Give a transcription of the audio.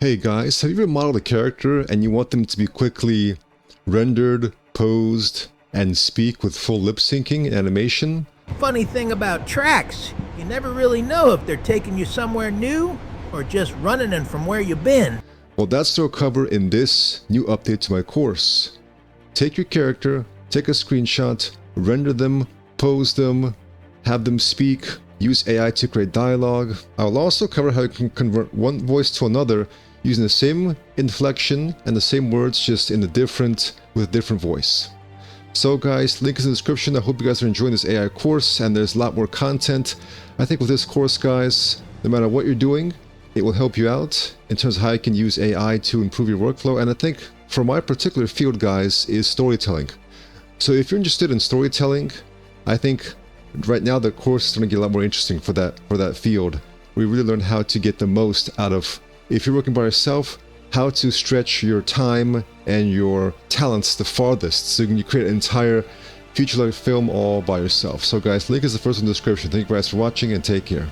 Hey guys, have you ever modeled a character and you want them to be quickly rendered, posed, and speak with full lip syncing and animation? Funny thing about tracks, you never really know if they're taking you somewhere new or just running in from where you've been. Well, that's what I'll cover in this new update to my course. Take your character, take a screenshot, render them, pose them, have them speak, use AI to create dialogue. I'll also cover how you can convert one voice to another using the same inflection and the same words, just with a different voice. So guys, link is in the description. I hope you guys are enjoying this AI course, and there's a lot more content. I think with this course, guys, no matter what you're doing, it will help you out in terms of how you can use AI to improve your workflow. And I think for my particular field, guys, is storytelling. So if you're interested in storytelling, I think right now the course is going to get a lot more interesting for that field. We really learn how to get the most out of, if you're working by yourself, how to stretch your time and your talents the farthest, so you can create an entire feature-length film all by yourself. So guys, link is the first in the description. Thank you guys for watching, and take care.